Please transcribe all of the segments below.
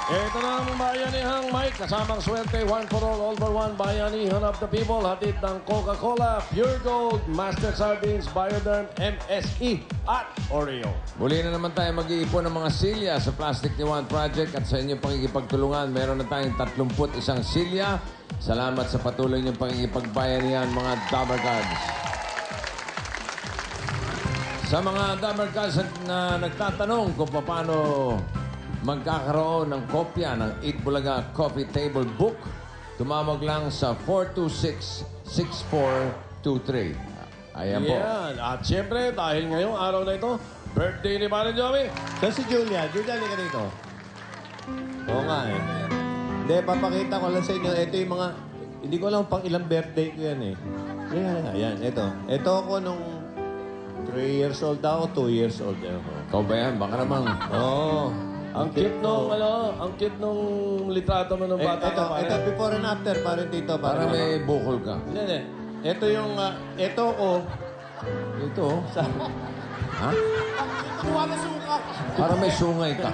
Ito na ang Bayanihang Mike, kasamang swerte, one for all for one, Bayanihan of the People, hatid ng Coca-Cola, Pure Gold, Master Sardines, Bioderm, MSE, at Oreo. Muli na naman tayo mag-iipon ng mga silya sa Plastic ni One Project at sa inyong pakikipagtulungan. Meron na tayong 31 silya. Salamat sa patuloy niyong pakikipagbayanihan, mga Dabber Cards. Sa mga Dabber Cards na nagtatanong kung paano magkakaroon ng kopya ng Eat Bulaga Coffee Table Book, tumawag lang sa 426-6423. Ayan po. Yan. At siyempre, dahil ngayong araw na ito, birthday ni Pare Joey. So si Julia, Julia, ka dito. Oo nga eh. Hindi, papakita ko lang sa inyo. Ito yung mga, hindi ko alam pang ilang birthday ko yan eh. Yan, ito. Ito ako nung 3 years old ako, 2 years old ako. Ikaw ba yan? Baka naman. Oo. Ang cute nung, ang cute nung litrato mo ng bata Ito, ka, ito pare. before and after, parang dito. Para may bukol ka. Hindi. Ito yung, ito ko. Ito, oh. Sa, Ha? Para may sungay ka.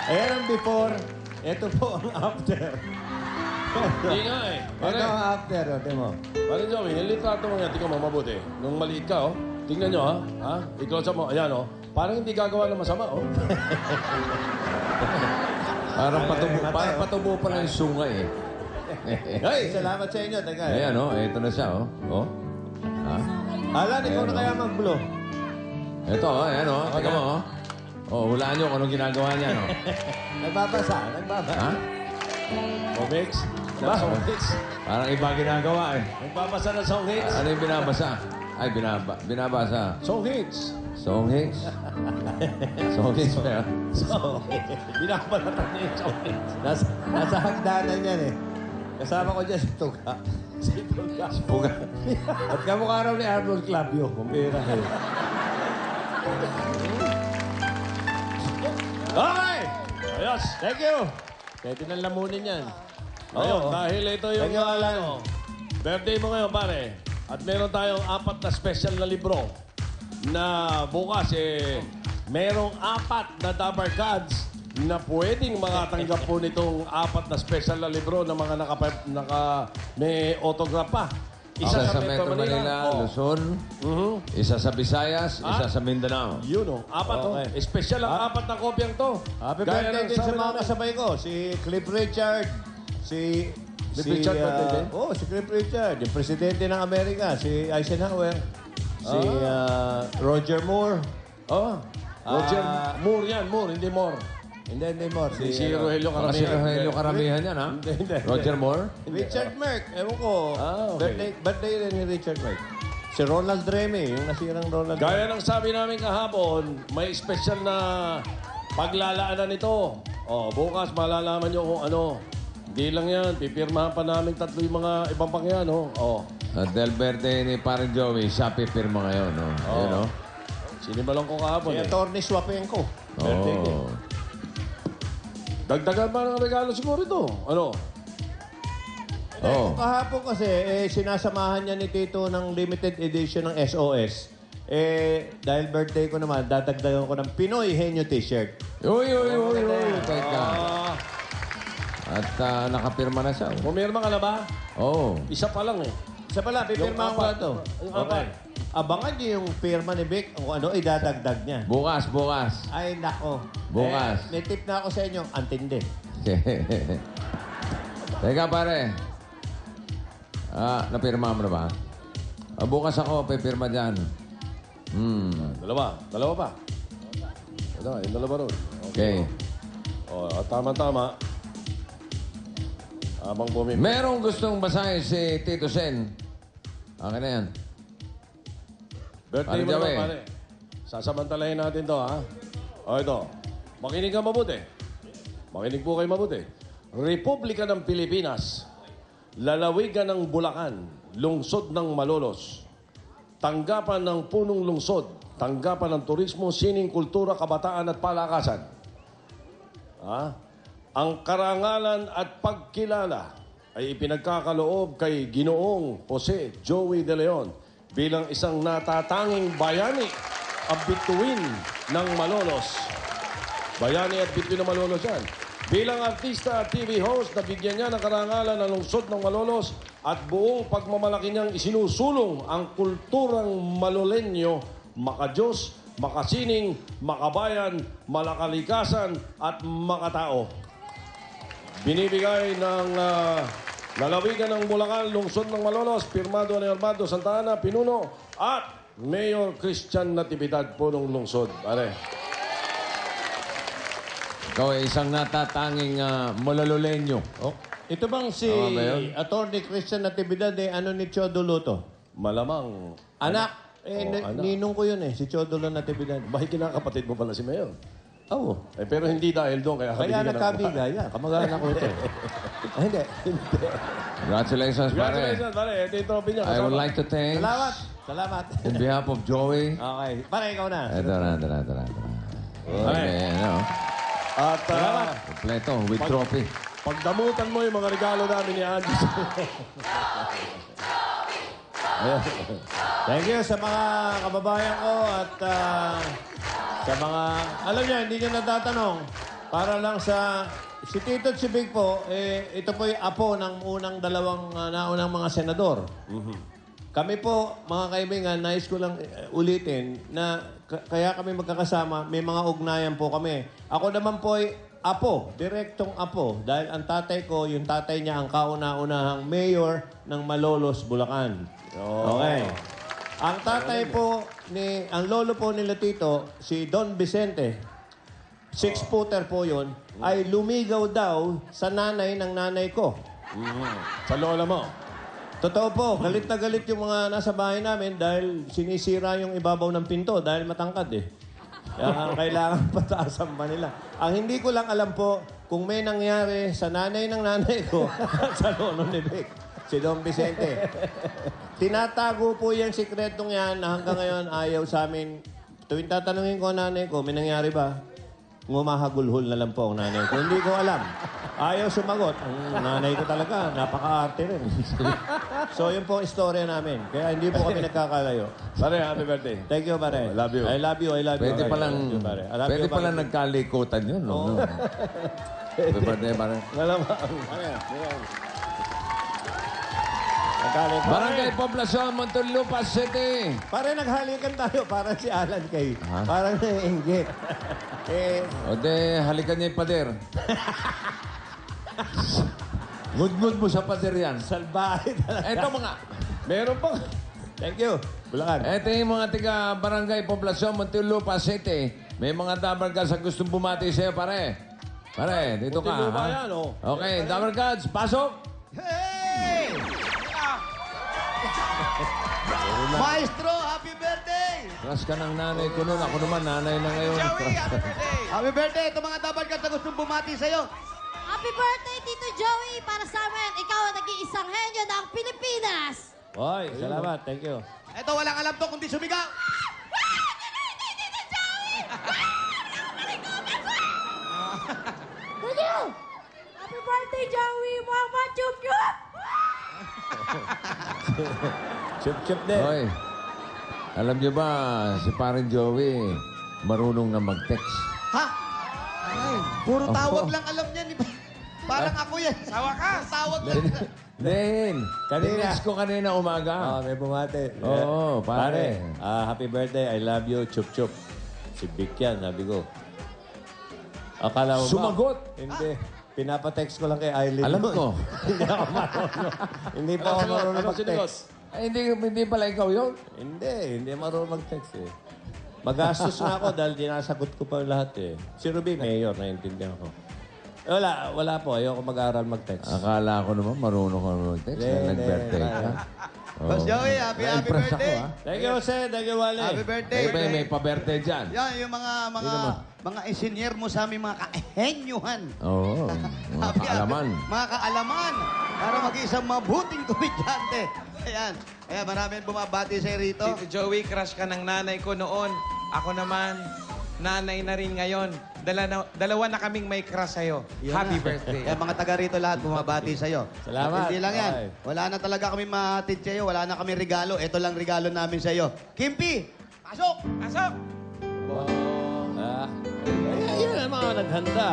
ayan ang before. Ito po ang after. Hindi nga eh. Pare, Ito ang after, o, mo. Pare Joey, yung litrato mo nga, tingnan mo mabuti. Nung maliit ka, oh. Tingnan nyo, ha? Ha? I-close up mo. Ayan, oh. Parang hindi gagawa ng masama, oh. Parang patubo pa lang yung sungay eh. Hey, salamat sa inyo. Teka. Ayan, oh. Ito na siya, oh. Oh. Ha? Alan, ikaw Ayan, na oh. kaya mag-blow. Ito, oh. Ayan, oh. Tingnan mo, oh. Oh, hulaan nyo kung anong ginagawa niya, no? Nagbabasa. Ha? O, mix. Ba? Song hits. Parang iba ginagawa eh. Nagbabasa ng song hits. Ano yung binabasa? Ay, binabasa. Song hits. Song hits? Song hits ba yan? So, binabalatan niya yung song hits. Nasa hagdanan yan eh. Kasama ko dyan si Tuga. Si Tulga. Puga. At kamukha raw ni Arnold Clavio. Kumpira kayo. Okay! Ayos. Thank you. Pwede nang lamunin yan. Ngayon, Oo. dahil ito yung Thank you, Alan. Birthday mo ngayon, pare. At meron tayong 4 na special na libro na bukas, merong 4 na Dabber Cards na pwedeng makatanggap po nitong 4 na special na libro na mga may autograph pa. Isa sa Metro Manila, Oh. Luzon. Mhm. Isa sa Visayas, isa sa Mindanao. Yun o, 4 Okay. oh. Special ang 4 na kopyang to. Happy Gaya birthday ng din sa sabi mga namin. kasabay ko. Si Cliff Richard. Si Richard birthday din? si Cliff Richard. Yung presidente ng Amerika. Si Eisenhower. Si Roger Moore. Oh, Roger Moore yan, Hindi Moore. Hindi more. Si Rogelio Baka si Caramihan. Rogelio Karamihan yan, ha? Hindi. Roger Moore? Richard Merck. Ewan ko. Okay. Birthday rin ni Richard Merck. Si Ronald Remy. Yung nasirang Ronald Gaya ng sabi namin kahapon, may special na paglalaanan nito. Oh, bukas malalaman nyo kung ano. Hindi lang yan, pipirmahan pa namin 3 yung mga ibang pangyan, oh. Oh. At dahil birthday ni Paring Joey, siya pipirma ngayon, no? Ayun, no? Sinimalong ko kahapon, Si eh. Atty. Swapenko. Birthday din. Oh. Dagdagan pa ng regalo siguro ito. Ano? Oh. Kahapon kasi, sinasamahan niya ni Tito ng limited edition ng SOS. Dahil birthday ko naman, dadagdagan ko ng Pinoy Henyo T-shirt. Uy. Teka. At nakapirma na siya. oh. Pumirma ka na ba? Oh. Isa pa lang, eh. Isa pala, pipirma Yung ko na apat. to. Yung Okay. apat. Abangan niyo yung pirma ni Vic kung ano idadagdag niya. Bukas. Ay, nako. Bukas. May tip na ako sa inyo, antindi. Teka, pare. Napirma mo na ba? Bukas ako, pipirma dyan. Dalawa pa. Ito, yung dalawa ron. Okay. Oh, tama-tama. Habang pumipirma. Merong gustong basahin si Tito Sen. Akin na yan. Birthday mo Pare naman, Joey. pare. Sasamantalahin natin to, ha? O, ito. Makinig ka mabuti. Makinig po kayo mabuti. Republika ng Pilipinas. Lalawigan ng Bulacan. Lungsod ng Malolos. Tanggapan ng punong lungsod. Tanggapan ng turismo, sining, kultura, kabataan at palakasan. Ha? Ang karangalan at pagkilala ay ipinagkakaloob kay Ginoong Jose Joey De Leon bilang isang natatanging bayani ang bituin ng Malolos. Bayani at Bituin na Malolos yan. Bilang artista at TV host, nabigyan niya ng karangalan ng lungsod ng Malolos at buong pagmamalaki niyang isinusulong ang kulturang Malolenyo, makadiyos, makasining, makabayan, malakalikasan at makatao. Binibigay ng lalawigan ng Bulacan, lungsod ng Malolos, pirmado ni Armando Santa Ana, Pinuno, at Mayor Christian Natividad po ng lungsod. Pare. Ikaw ay isang natatanging Malololenyo. Oh, ito bang si Tama ba yun? Attorney Christian Natividad, ano ni Chodolo to? Malamang. Anak. anak. Ninong ko yun si Chodolo Natividad. Bakit kinakapatid mo pala si Mayor? Oo. Pero hindi dahil doon, kaya Kaya kabigyan ng- nagkabigaya. Kamag-anak ko ito. Hindi. Congratulations, pare. Congratulations, pare. Ito yung trophy niya. I would Kasama. like to thank, Salamat. Salamat. in behalf of Joey. Okay. Pare, ikaw na. Ito na. Okay, ano? At Kompleto, with trophy. pagdamutan mo yung mga regalo namin ni Andy. Ayun. Thank you sa mga kababayan ko at sa mga... Alam niyo, hindi niyo natatanong. Para lang sa... Si Tito at si Big po, ito po yung apo ng unang dalawang naunang mga senador. Kami po, mga kaibigan, nais ko lang ulitin na kaya kami magkakasama, may mga ugnayan po kami. Ako naman po ay apo, direktong apo. Dahil ang tatay ko, yung tatay niya, ang kauna-unahang mayor ng Malolos, Bulacan. Okay. Ang tatay po, ang lolo po nila Tito, si Don Vicente, 6-footer po yun, ay lumigaw daw sa nanay ng nanay ko. Sa lola mo. Totoo po, galit na galit yung mga nasa bahay namin dahil sinisira yung ibabaw ng pinto dahil matangkad eh. Kaya kailangan pataasan pa nila. Ang hindi ko lang alam po kung may nangyari sa nanay ng nanay ko at sa lolo ni Vic, si Don Vicente. Tinatago po yung sikretong yan na hanggang ngayon ayaw sa amin. Tuwing tatanungin ko ang nanay ko, may nangyari ba? Ngumahagulhol na lang po ang nanay ko. Hindi ko alam. Ayaw sumagot. Ang nanay ko talaga, napaka-arte rin. So, yun po ang istorya namin. Kaya hindi po kami nagkakalayo. Pare, happy birthday. Thank you, pare. I love you. I love you, I love you. Pwede I palang, love you, pare. I love pwede you, pare. palang nagkalikutan yun, no? Oo. Happy birthday, pare. Malamang. Nagkalit. Barangay Poblacion, Muntinlupa City. Pare, naghalikan tayo. Parang si Alan kay. Ha? Parang naiinggit. O de, halikan niya yung pader. Ngud-ngud mo sa pader yan. Salbahe talaga. Eto mga, Meron pa. Thank you. Bulacan. eto yung mga tiga Barangay Poblacion, Muntinlupa City. May mga dabargads sa gustong bumati sa'yo, pare. Pare, dito ka, Muntinlupa ha? yan, oh. Okay, dabargads, pasok! Hey! Maestro, happy birthday! Crush ka ng nanay ko noon. Ako naman, nanay na ngayon. Crush ka. Happy birthday! Ito mga dapat ka na gustong bumati sa'yo. Happy birthday, Tito Joey! Para sa amin, ikaw ang nag-iisang henyo ng Pilipinas! Oy, salamat. Thank you. Ito, walang alam to kundi sumigaw. Happy birthday, Joey! Mama, chup chup! Chup-chup din. Hoy, alam niyo ba, si parin Joey, marunong na mag-text. Ha? Ay, puro tawag Opo. lang alam niya. Parang ako yan. Sa wakas. Tawag lang. Din, Kanina. tinext ko kanina umaga. May bumati. Oo, pare. Happy birthday. I love you. Chup-chup. Si Vic yan, sabi ko. Akala mo ba? Sumagot. Hindi. Pinapatext ko lang kay Eileen. Alam ko. Hindi ako marunong. Hindi pa ako Ano marunong sinigot? mag-text. Ay, hindi pala ikaw yun. Hindi marunong mag-text eh. Magastos na ako dahil dinasagot ko pa lahat eh. Si Ruby, mayor, naiintindihan ko. Wala po. Ayoko mag-aaral mag-text. Akala ko naman marunong ka mag-text. Hindi, na nag-birthday hindi. ka. Boss Joey, happy Na-impress birthday. Ako, ha? Thank you, Jose. Thank you, Wale. Happy birthday. May pa-birthday dyan. Yan, yung mga engineer mo sa aming mga kaehenyuhan. Oo, mga kaalaman. Mga kaalaman. Para maging isang mabuting komedyante. Ayan. Ayan, maraming bumabati sa'yo rito. Tito Joey, crush ka ng nanay ko noon. Ako naman, nanay na rin ngayon. Dalawa na kaming may crush sa'yo. Yun Happy na. birthday. Kaya mga taga rito lahat bumabati sa'yo. Salamat. At hindi lang yan. Okay. Wala na talaga kami mahatid sa'yo. Wala na kami regalo. Ito lang regalo namin sa'yo. Kimpi, pasok! Pasok! Yun ang mga naghanda.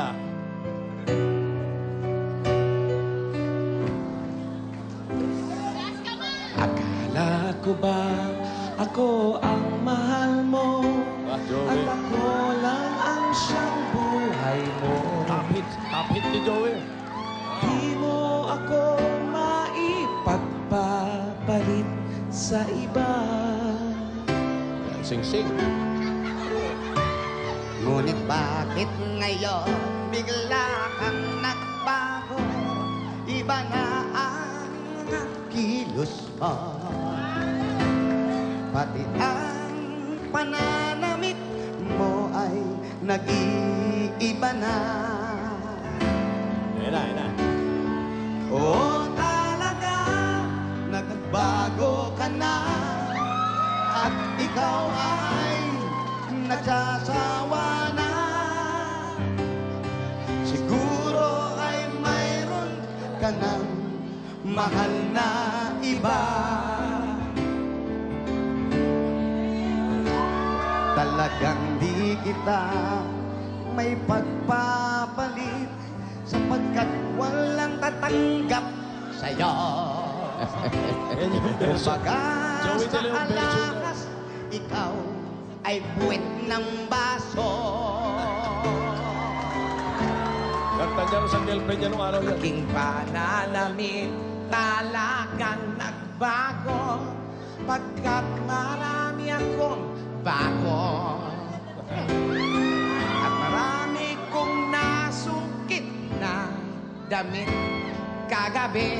Akala ko ba ako ang mahal mo? Joey. At ako lang ang siyang buhay mo. Tapit ni Joey. Di mo ako maipagpapalit sa iba. Sing-sing. Ngunit bakit ngayon bigla kang nagbago? Iba na ang kilos mo. Pati ang pananamit mo ay nag-iiba na. Yan na. Oo, talaga, nagbago ka na. At ikaw ay nagsasawa na. Siguro ay mayroon ka ng mahal na iba. Talagang di kita may pagpapalit sapagkat walang tatanggap sa'yo. Kumbaga Joey De sa Leon version na. alakas, ikaw ay buwet ng baso. Kanta niya rin sa girlfriend niya nung araw yan. Aking pananamit talagang nagbago pagkat marami akong bago. At marami kong nasungkit na damit kagabi.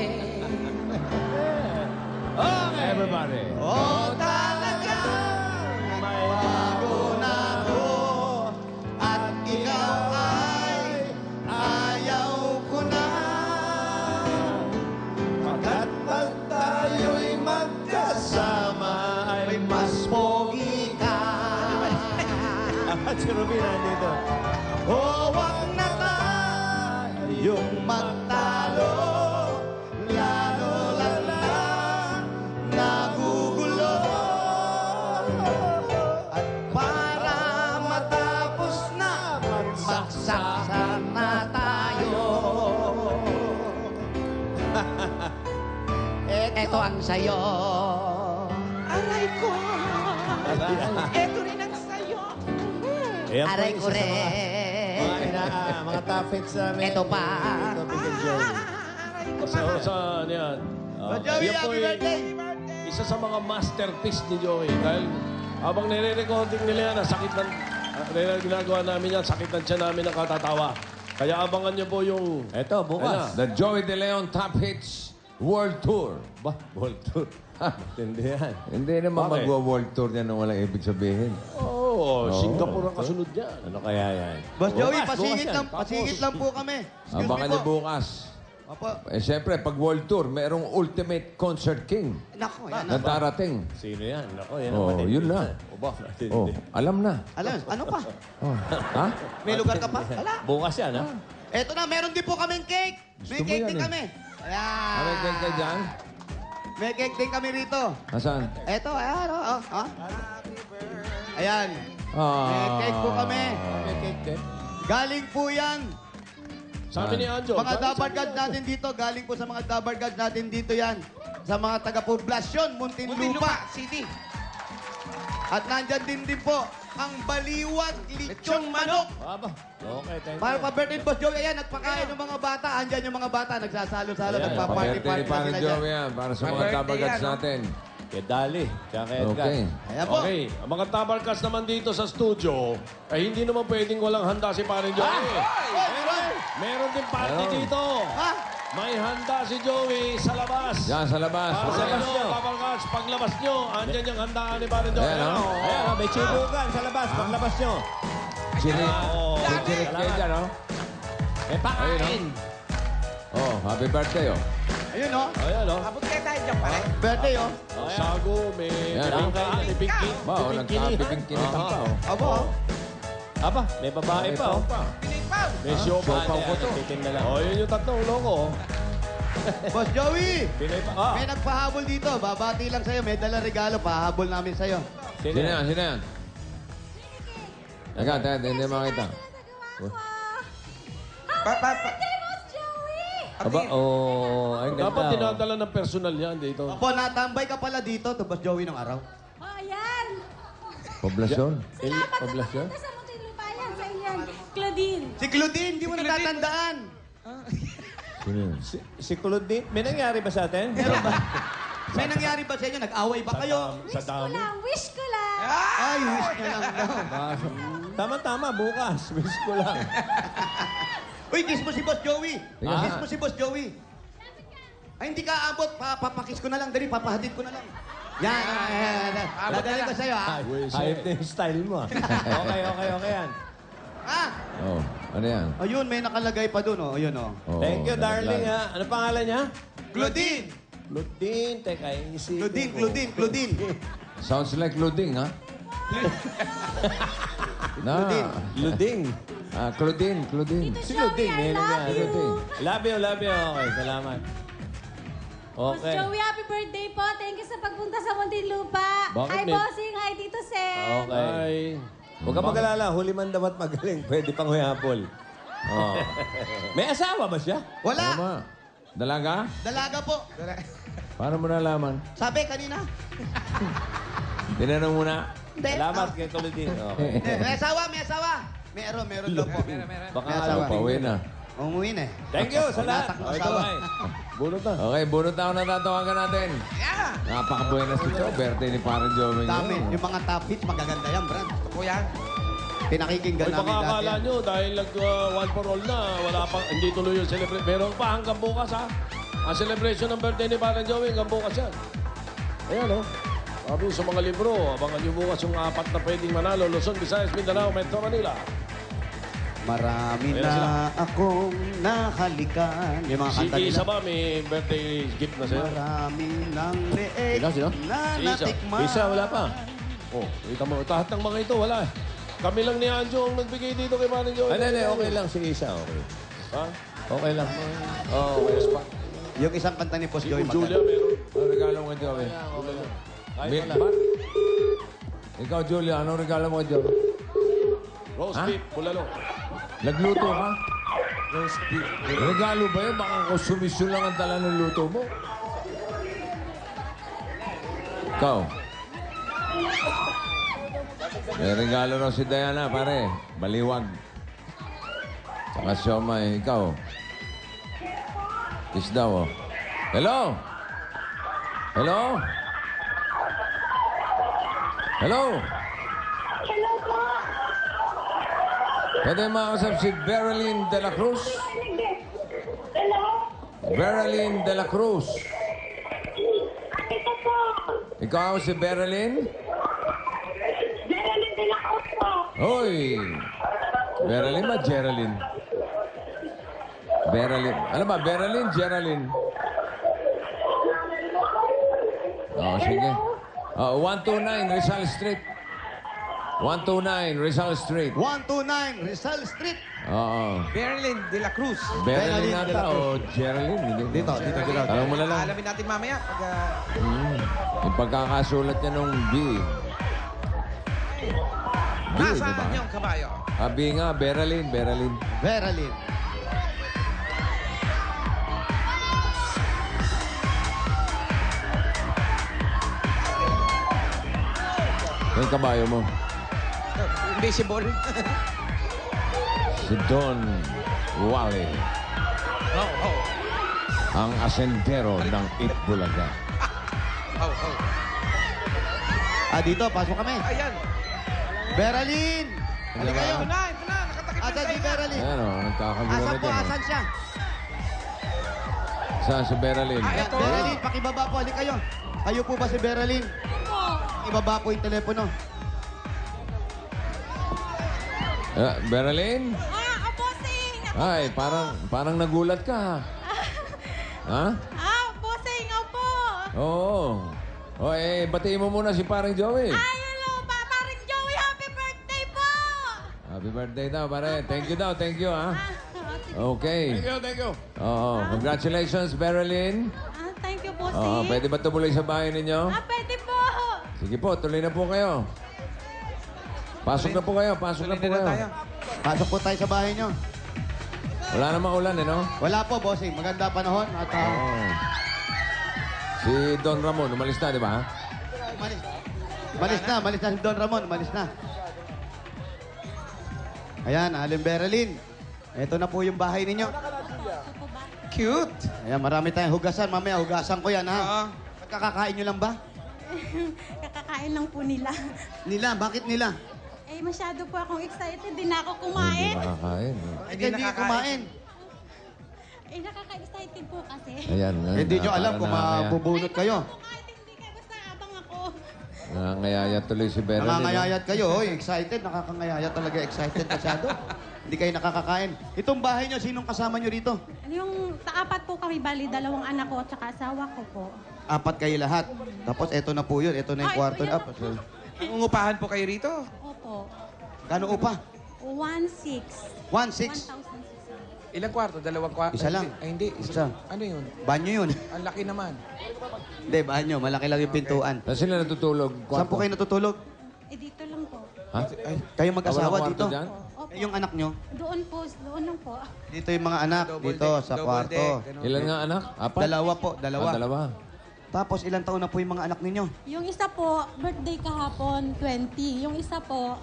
Everybody. Oh, talaga, nagbago na ako. At ikaw ay ayaw ko na. Pagkat pag tayo'y magkasama ay mas pogi ka. At si Ruby nandito. Oh, wag na tayong magtalo. Lalo lang nagugulo. At para matapos na, magsaksa na tayo. Ito ang sayo. Aray ko! Ito rin ang sayo. Ayan po Aray isa ko sa rin. mga top hits namin. Ito pa. Ito, Big and Joey. Aray ko So, pa. saan yan? Joey, Yan po happy birthday! isa sa mga masterpiece ni Joey. Dahil habang nire-recording nila yan, sakit ng... ginagawa namin yan, sakit ng tiyan namin ang katatawa. Kaya abangan niyo po yung... Ito, bukas. The Joey De Leon Top Hits World Tour. Ba, World Tour. Hindi yan. Hindi naman Bakit? magwa-world tour yan nang walang ibig sabihin. Oh, Singapore ang kasunod niyan. Ano kaya yan? Boss Joey, Bukas, pasingit bukas lang, yan. pasingit lang po kami. Excuse Abangan me niyo po. bukas. Opo. Eh, siyempre, pag world tour, merong Ultimate Concert King Nako, yan na na. darating. Sino yan? Ako, yan. Oh, ang yun na. O ba? Oh, alam na. Alam, ano pa? Oh. Ha? May lugar ka pa? Wala. Bukas yan, ha? Eto na, meron din po kaming cake. May Gusto mo cake yan din eh. kami. Ayan. Ano yung ka dyan? May cake din kami rito. Asan? Eto, ayan, oh. Ayan. Ah. May cake po kami. May cake din. Galing po yan. Sabi ni Anjo. Mga sabi- dabar sabi guards niya. natin dito. Galing po sa mga dabar guards natin dito yan. Sa mga taga-poblasyon, Muntinlupa. Muntinlupa City. At nandyan din po ang baliwag lechong manok. Aba, okay, thank you. Para pa-birthday boss Joey, ayan, nagpakain ng mga bata. Andyan yung mga bata, nagsasalo-salo, Ayan, nagpa-party-party Pa-birthday ni na Parang sila dyan. Joey yan, para sa mga Pa-birthday tabagats yan, no? natin. Kay Dali, tsaka kay Edgar. Okay. Ayan po. Okay, ang mga tabarkas naman dito sa studio, ay hindi naman pwedeng walang handa si Paring Joey. Oy, meron! Meron din party Meron. dito. Ha? May handa si Joey sa labas. Diyan sa labas. Para sa Okay. inyo, tabarkas, paglabas nyo, andyan yung handaan ni Paring Joey. Ayan, oh. Ayan, may chibugan sa labas, paglabas nyo. Chinik. Oh. Chinik kayo dyan, oh. May pakain. Oh, happy birthday, oh. Ayun, oh. Ayan, oh. Abot kayo tayo dyan pare. Birthday, oh. Sago, may Yan, pinky, may pinky. Ba, oh, nagkabibing-kinitan pa, oh. Abo, oh. Aba, may babae pa, oh. Pinipaw. May siopaw Siopaw ko ko to. to. Titim na lang. Oh, yun yung tatlong loko. Boss Joey, Pinay pa. may nagpahabol dito. Babati lang sa'yo. May dala regalo. Pahabol namin sa'yo. Sino yan? Sino yan? Teka, hindi makita. Nagawa ko. Pa- pa- pa- Birthday, Boss Joey! Aba, oh, ang ganda. Dapat oh. dinadala ng personal yan dito. Opo, natambay ka pala dito, to Boss Joey ng araw. Oh, ayan. Poblasyon. Salamat sa Poblasyon? pagpunta sa Muntinlupa yan. Sa inyan. Claudine. Si Claudine, di mo natatandaan. Sino yun? Si Claudine, may nangyari ba sa atin? Meron ba? May nangyari ba sa inyo? Nag-away ba kayo? Sa Wish ko dami. lang, wish ko lang. Ay, wish nyo lang daw. Tama-tama, bukas. Wish ko lang. Uy, kiss mo si Boss Joey. Teka. Kiss mo si Boss Joey. Ay, hindi ka abot. Papakis ko na lang. Dali, papahatid ko na lang. Yan. Dadali ko sa'yo, ha? Hayop na yung style mo. ah. Okay yan. Ha? Oh, ano yan? Ayun, may nakalagay pa dun, oh. Ayun, oh. Oh, Thank you, darling, ha. Ano pangalan niya? Claudine! Claudine. Teka, iisipin ko. Claudine. Sounds like Luding, ha? Na. Luding. Claudine. Tito Si Joey, Claudine, I may love nangyari. you. Love you. Okay, salamat. Boss Okay. Joey, happy birthday po. Thank you sa pagpunta sa Muntinlupa. Bakit Hi, may- Bossing. Hi, Tito Sen. Okay. Ay. Huwag ka mag-alala, huli man daw at magaling. Pwede pang huyapol. Oh. May asawa ba siya? Wala. Tama. Dalaga? Dalaga po. Paano mo nalaman? Sabi kanina. Tinanong mo na. Hindi. Salamat kay Claudine. Okay. May asawa. Meron daw po. Baka May ano asawa. pa. Pauwi na. Umuwi na eh. Thank you sa lahat. Natak ng Okay, asawa. bye. Bunot na. Okay, bunot na ako na tatawagan natin. Napaka-buenas ito. Birthday ni Parang Joey. Dami. ngayon. Yung mga top hits, magaganda yan, Brad. Ako yan. Pinakikinggan Ay, namin baka dati. akala yan. nyo, dahil one for all na, wala pa, hindi tuloy yung celebration. Meron pa hanggang bukas, ha? Ang celebration ng birthday ni Parang Joey, hanggang bukas yan. Ayan, oh. Sabi sa mga libro, abangan nyo bukas yung 4 na pwedeng manalo. Luzon, Visayas, Mindanao, Metro Manila. Marami Ayan na sila. akong nahalikan. Yung mga Si kanta Isa nila. ba, may birthday gift na sa'yo? Marami ng leeg Sino? na Si Isa. natikman. Isa, wala pa. Oh, kita mo, lahat ng mga ito, wala. Kami lang ni Anjo ang nagbigay dito kay Parang Joey. Hindi, okay lang si Isa. Okay. Ha? Okay lang. Oh, yes pa. Yung isang kanta ni Boss Si Joey. Julia, meron. Ano regalo mo kay Joey? Kahit wala. Ba't? Ikaw, Julia, anong regalo mo kay Joey? Roast Ha? beef, bulalo. Nagluto ka? Regalo ba yun? Baka konsumisyon lang ang dala ng luto mo. Ikaw. May regalo raw si Diana, pare. Baliwag. Saka siomay. Ikaw. Kiss daw, oh. Hello? Hello? Hello? Pwede makasap si Beralyn de la Cruz? Beralyn de la Cruz. Ikaw si Beralyn? Geraldine de la Cruz po. Hoy! Beralyn ba? Geraldine? Beralyn. Ano ba? Beralyn? Geraldine? Oh, sige. 129 Rizal Street. 129 Rizal Street. 129 Rizal Street. Oo. Berlin de la Cruz. Beralyn Beralyn de la nata o Geraldine? Hindi. Dito. Alam mo na lang. Alamin natin mamaya pag... Yung pagkakasulat niya nung B. B, di Nasaan ba? yung kabayo? B nga, Beralyn. Beralyn. Yung kabayo mo. Invisible. Si Don Wally. Oh. Ang asentero ng Itbulaga. Oh. Dito, pasok kami. Ayan. Beralyn! Halika kayo. Ito na. Nakatakip na Asan si Beralyn? Ayan o, nagkakagulo Asan na po? dyan. Asan siya? Saan si Beralyn? Ayan, Ito. Beralyn, pakibaba po. Halika kayo. Kayo po ba si Beralyn? Ibaba po yung telepono. Beralyn? Bossing! Ay, parang nagulat ka. Ha? Bossing, opo! Oo. O batiin mo muna si parang Joey. Hello, Parang Joey, happy birthday po! Happy birthday daw, pare. Thank you daw, thank you, ha? Okay. Thank you. Oo, congratulations, Beralyn. Thank you, Oo, Bossing. pwede ba tumuloy sa bahay ninyo? Pwede po! Sige po, tuloy na po kayo. Pasok na po kayo, pasok na po Tuloy na kayo. tayo. Pasok po tayo sa bahay nyo. Wala namang ulan, eh, no? Wala po, bossing. Maganda panahon. At, Oh. Si Don Ramon, umalis na, di ba? malis na si Don Ramon. Malis na. Ayan, Aling Beralyn. Ito na po yung bahay ninyo. Cute. Ayan, marami tayong hugasan. Mamaya, hugasan ko yan, ha? Oo. Kakakain nyo lang ba? Kakakain lang po nila. Nila, bakit nila? Eh, masyado po akong excited. Di na ako Hindi kumain. makakain. Hindi kumain. Eh, nakaka-excited po kasi. Ayan. Hindi nyo alam kung mabubunot kayo. Kahit hindi kayo, basta abang ako. Nangangayayat tuloy si Beryl. Nakangayayat kayo, oy. Excited, nakakangayayat talaga. Excited masyado. Hindi kayo nakakakain. Itong bahay nyo, sinong kasama nyo dito? Yung apat po kami, bali, 2 anak ko at saka asawa ko po. 4 kayo lahat. Tapos eto na po yun. Eto na yung Ay, kwarto ito na. yan. Nangungupahan po kayo rito. Opo. Kano upa? 1,600. 1,600. 1,600. Ilang kwarto? 2 kwarto? Isa lang. Ay, hindi. Isa. Ano yun? Banyo yun. Ang laki naman. Hindi, banyo. Malaki lang yung pintuan. Saan sila natutulog? Saan po kayo natutulog? Eh, dito lang po. Ha? Ay, Kayo mag-asawa Walang dito? kwarto dyan? Opo. Eh, yung anak nyo? Doon po, doon lang po. Dito yung mga anak. double Dito deck, sa double kwarto. deck, ganun. Ilan nga anak? 4? 2 po. 2. Dalawa. Tapos ilang taon na po yung mga anak ninyo? Yung isa po, birthday kahapon, 20. Yung isa po,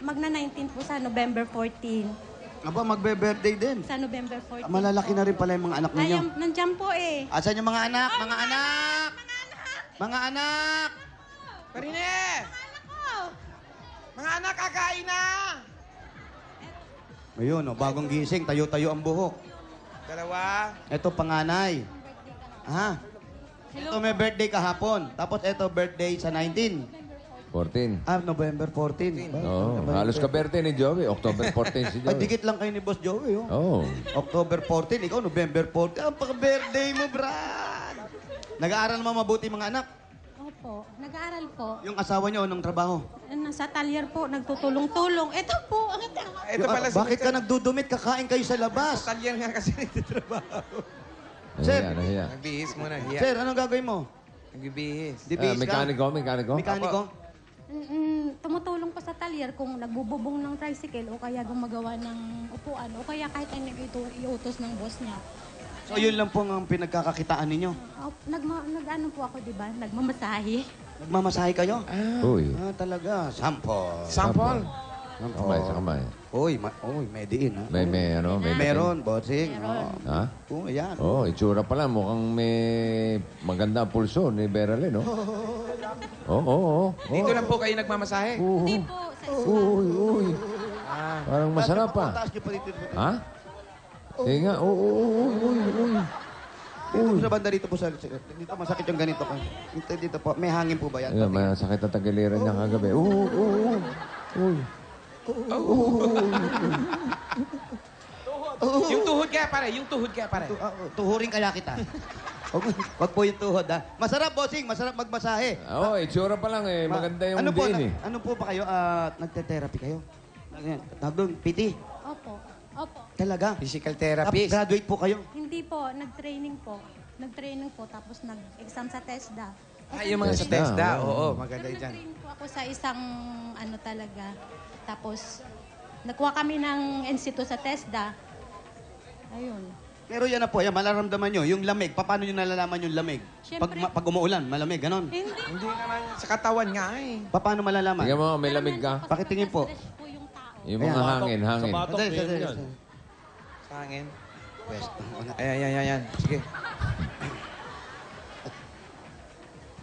magna 19 po sa November 14. Aba, magbe-birthday din. Sa November 14 Malalaki po. na rin pala yung mga anak Ay, ninyo. nandiyan po eh. Asan yung mga anak? Mga anak! Mga anak! Parine! Ako! Mga anak, kakain na! Ayun, oh, bagong gising. Tayo-tayo ang buhok. 2. Ito, panganay. Ha? Ito may birthday kahapon. Tapos ito, birthday sa 19. 14. November 14. Oo, halos kaberte ni Joey. October 14 si Ay, Joey. dikit lang kayo ni Boss Joey, oh. Oo. October 14, ikaw November 14. Ang paka-birthday mo, Brad! Nag-aaral naman mabuti mga anak. Opo, nag-aaral po. Yung asawa niyo, anong trabaho? Nasa talyer po, nagtutulong-tulong. Ito po, ang Ito pala si Bakit ka nagdudumit? Kakain kayo sa labas. Talyan nga kasi nagtatrabaho. Sir. Nahiya. Nagbihis muna. Hiya. Sir, anong gagawin mo? Nagbihis. Dibis ka? Mekaniko. Mekaniko? Tumutulong po sa talyer kung nagbububong ng tricycle o kaya gumagawa ng upuan o kaya kahit ano iutos ng boss niya. So, yun lang po ang pinagkakakitaan ninyo. Nag-ano po ako, di ba? Nagmamasahe. Nagmamasahe kayo? Uy. Talaga. Sample. Sample. Kamay sa kamay. Uy, may diin, ha? May Meron, bossing. Meron. Ha? Oo, yan. Oh, itsura pala. Mukhang may maganda pulso ni Beryl, no? Oo. Dito lang po kayo nagmamasahe. Hindi po, sa isla. Uy. Ah. Parang masarap pa. Taas niyo pa dito. Ha? Sige nga. Uy. Dito po sa banda dito po sa... Dito masakit yung ganito ko. Dito po. May hangin po ba yan? Ayan, may sakit na tagiliran niya kagabi. Uy. Yung tuhod kaya pare, yung tuhod kaya pare. Tuhurin kaya kita. Wag po yung tuhod, ha? Masarap, bossing. Masarap magmasahe. Oo, itsura pa lang eh. Maganda yung ano po, din eh. Ano po ba kayo? Nagte-therapy kayo? Tawag doon, PT. Opo. Talaga? Physical therapist. Graduate po kayo? Hindi po, nag-training po. Tapos nag-exam sa TESDA. Yung mga sa TESDA, TESDA. oo. Oo, maganda Pero dyan. nag-train po ako sa isang ano talaga. Tapos, nakuha kami ng institute sa TESDA. Ayun. Pero yan na po, yan, malaramdaman nyo. Yung lamig, paano nyo nalalaman yung lamig? Siyempre. Pag umuulan, malamig, ganon. Hindi. Hindi naman sa katawan nga eh. Paano malalaman? Tingnan mo, may lamig ka. Pakitingin po. Stress po yung tao. Yung mga hangin. Sa batok, Sandali, meron sandali, yan. sandali. Sa hangin. Pwesto. Ayan. Sige.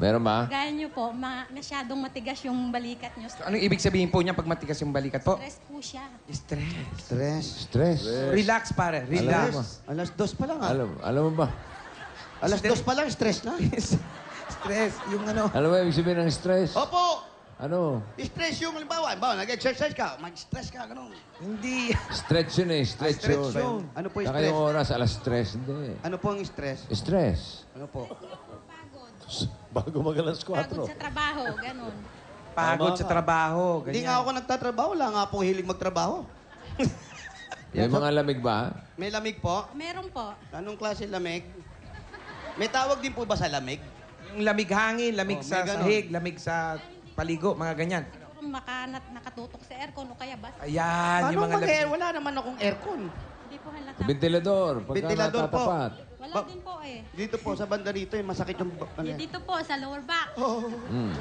Meron ba? Gaya nyo po, masyadong matigas yung balikat nyo. Anong ibig sabihin po niya pag matigas yung balikat po? Stress po siya. Stress. Stress. Stress. Relax pare, relax. Alas 2 pa lang, ha? Alam mo ba? Alas 2 pa lang, stress na. Stress, yung ano. Alam mo ibig sabihin ng stress? Opo! Ano? Stress yung, halimbawa, nag-exercise ka, mag-stress ka, ganon. Hindi. Stretch yun eh. Stretch Stretch yun. yun. Ano po yung Saka yung stress? oras, alas stress. Hindi. Ano po ang stress? Stress. Ano po? Bago mag-alas 4. Pagod sa trabaho, ganun. Pagod Tama sa ka. trabaho. Hindi Ganyan. nga ako nagtatrabaho, wala nga akong hilig magtrabaho. May mga lamig ba? May lamig po? Meron po. Anong klase lamig? May tawag din po ba sa lamig? Yung lamig hangin, lamig Oh, sa may ganon. sahig, lamig sa paligo, mga ganyan. nakatutok sa aircon o kaya basta. Ayan, yung Paano mga mag-air? Wala naman akong aircon. Hindi po halata. Sa ventilador. Pagka Ventilador po. natatapat. Wala Ba- din po eh. Dito po, sa banda rito, masakit yung... Ano yan? Dito po, sa lower back. Mm.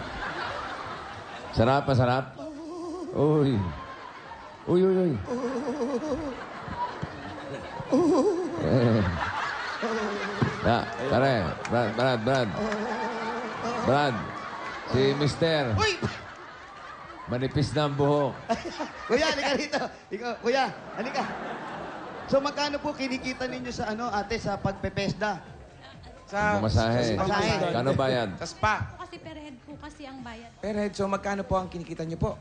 Sarap, masarap. Uy. Uy, uy, uy. Eh. Pare. Brad. Brad. Si Mister. Uy! Manipis na ang buhok. Kuya, halika rito. Ikaw, kuya, halika. So, magkano po kinikita ninyo sa ate, sa pagpepesda? Sa Masahe. Masahe. Kano bayad? Sa spa. Kasi per head po kasi ang bayad. Per head, so magkano po ang kinikita niyo po?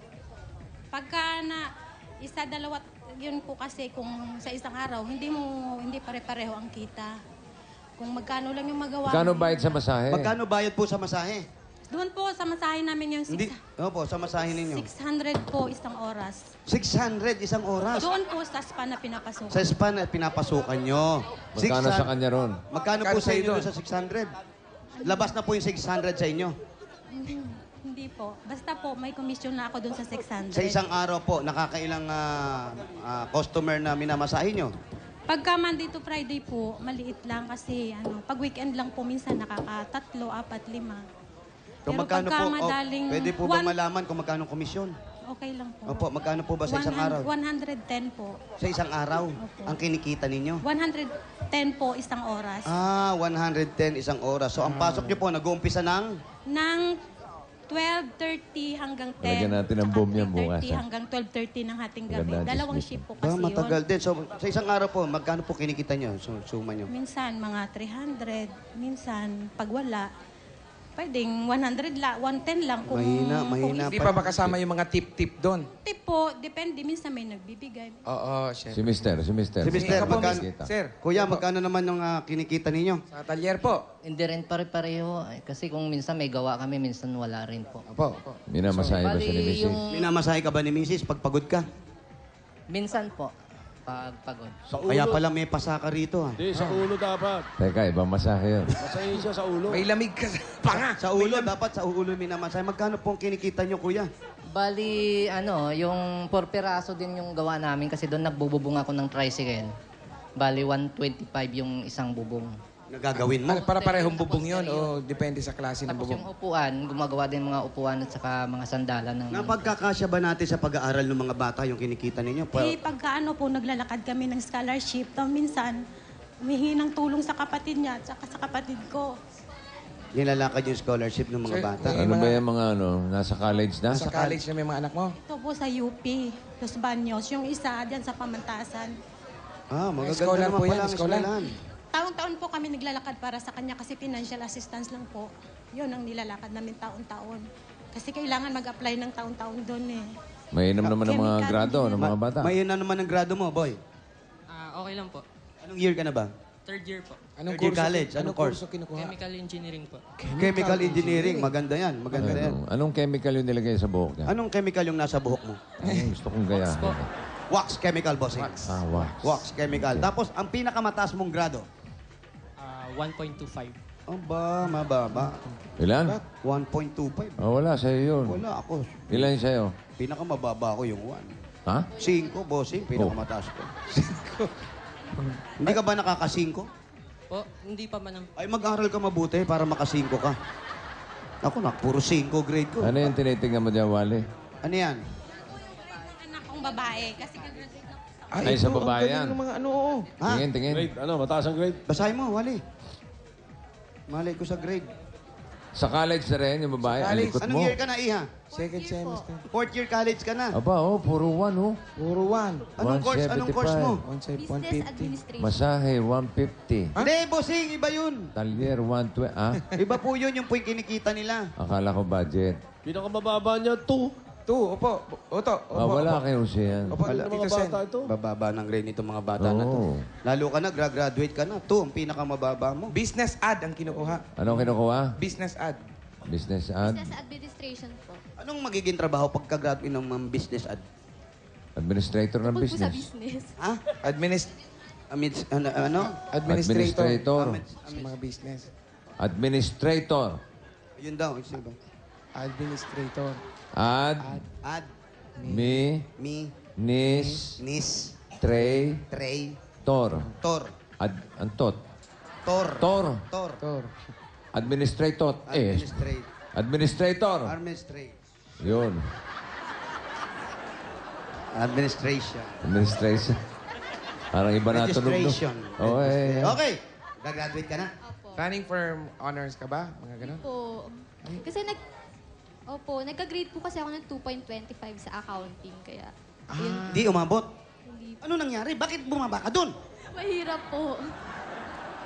Pagka na isa, dalawa, yun po kasi kung sa isang araw, hindi pare-pareho ang kita. Kung magkano lang yung magawa. Kano mo. bayad sa masahe? Magkano bayad po sa masahe? Doon po sa masahe namin yung Hindi. Opo, sa masahe ninyo. 600 po isang oras. 600 isang oras. Doon po sa spa na pinapasok. Sa spa na pinapasukan nyo. Magkano sa kanya ron? Magkano po Magkano sa sa'yo inyo doon? sa 600? Labas na po yung 600 sa inyo. Hindi po. Basta po, may commission na ako doon sa 600. Sa isang araw po, nakakailang customer na minamasahe nyo? Pagka Monday to Friday po, maliit lang kasi pag weekend lang po minsan nakaka-3, 4, 5. Kung Pero magkano pagka po, madaling pwede po ba malaman kung magkano komisyon? Okay lang po. Opo, magkano po ba sa isang araw? 110 po. Sa isang araw, Opo. ang kinikita ninyo? 110 po isang oras. 110 isang oras. So, ang pasok nyo po, nag-uumpisa ng... Nang 12:30 hanggang 10. Lagyan natin ang tsaka boom yan 3:30 bukas, ha? hanggang 12:30 ng hating gabi. Maganda, Dalawang dismiss shift po Ba, kasi yun. matagal din. So, sa isang araw po, magkano po kinikita nyo? Suma nyo? Minsan mga 300, minsan pag wala, pwedeng 100 lang, 110 lang. Kung, Mahina. Hindi pa ba kasama yung mga tip-tip doon? Tip po, depende. Minsan may nagbibigay. Oo, Si chef. Mister. Si Mister, Ikaw po, magkano? Sir, Kuya, magkano naman yung kinikita ninyo? sa talyer po. Hindi rin pare-pareho. Kasi kung minsan may gawa kami, minsan wala rin po. Opo. Minamasahe ba siya ni Bali, Mrs.? Minamasahe ka ba ni Mrs. pag pagod ka? Minsan po, pag pagod. Sa ulo. Kaya pala may pasaka rito. Hindi, sa ulo dapat. Teka, ibang masahe yun. Masahin siya sa ulo. May lamig ka sa panga. Sa ulo, dapat sa ulo minamasahe. Magkano po ang kinikita nyo, kuya? Bali, yung 4 piraso din yung gawa namin kasi doon nagbububong ako ng tricycle. Bali, 125 yung isang bubong. Nagagawin mo? Para parehong bubong yun o depende sa klase ng Tapos bubong? yung upuan, gumagawa din mga upuan at saka mga sandalan ng... Napagkakasya ba natin sa pag-aaral ng mga bata yung kinikita ninyo? Pagka naglalakad kami ng scholarship, minsan, humihingi ng tulong sa kapatid niya at saka sa kapatid ko. Nilalakad yung scholarship ng mga Sir, bata. eh, Ano ba mga- yung mga nasa college na? Sa college na may mga anak mo? Ito po sa UP, Los Baños. Yung isa dyan sa Pamantasan. Magaganda Scholar naman po yan, pala ang scholar. eskwelahan. Taon-taon po kami naglalakad para sa kanya kasi financial assistance lang po. Yun ang nilalakad namin taon-taon. Kasi kailangan mag-apply ng taon-taon doon eh. Mainam naman ng mga Chemical grado ng mga bata. May na naman ang grado mo, boy. Okay lang po. Anong year ka na ba? Third year po. Anong Third year kurso? college? Anong course? kurso kinukuha? Chemical engineering po. Chemical engineering. Maganda yan. Maganda yan. Anong chemical yung nilagay sa buhok niya? Anong chemical yung nasa buhok mo? Anong gusto kong gaya? Wax chemical, bossing. Wax. Wax chemical. Tapos, ang pinakamataas mong grado? 1.25. Aba, mababa. Ilan? 1.25. Wala, sa'yo yun. Wala ako. Ilan yung sa'yo? Pinakamababa ko yung 1. Ha? 5, bossing. Pinakamataas ko. Hindi ka ba nakaka-5? Po, hindi pa man ang... Ay, mag-aral ka mabuti para maka-5 ka. Ako na, puro 5 grade ko. Ano yung tinitingnan mo dyan, Wally? Ano yan? Anak kong babae kasi gagraduate na po sa... Ay, sa ito, babae ang galing yan. ng mga ano, oo. Ha? Tingin. Grade, mataas ang grade? Basahin mo, Wally. Malay ko sa grade. Sa college na rin, yung babae, ang college. likot Anong mo. year ka na, Iha? Second semester. 4th year college ka na. Aba, puro 1, oh. Puro 1. Anong course? Anong course mo? 150. Business administration. Masahe, 150. Hindi, bossing, iba yun. Talyer, 120. Ah, Iba po yun, yung po yung kinikita nila. akala ko budget. Pinakamababa niya, 2. Opo. Oto. Wala kayo siya. Opo, Ano Tito mga Sen. bata ito? Bababa ng grade nito mga bata na to. Oo. Lalo ka na, graduate ka na. 2, ang pinakamababa mo. Business ad ang kinukuha. Anong kinukuha? Business ad. Business ad? Business administration po. Anong magiging trabaho pagka-graduate ng mga business ad? Administrator ng Tungkol po sa business. business. Ha? Ano? Administrator. Administrator. Sa mga business. Administrator. Yun daw. Isa ba? Administrator. Ad, Ad, mi, mi, nis, nis, trey, tray, tor. tor, Ad, antot. tor, Tor. tor, Administrator. administrate, Administrator. administrate, Yun. administration. Administration. Parang iba na tunog. Registration. Oo, eh. Okay. Gagraduate ka na? Running for honors ka ba? Mga ganun? Po. Kasi nagka-grade po kasi ako ng 2.25 sa accounting. Kaya, yun, Hindi umabot. hindi po. Ano nangyari? Bakit bumaba ka doon? Mahirap po.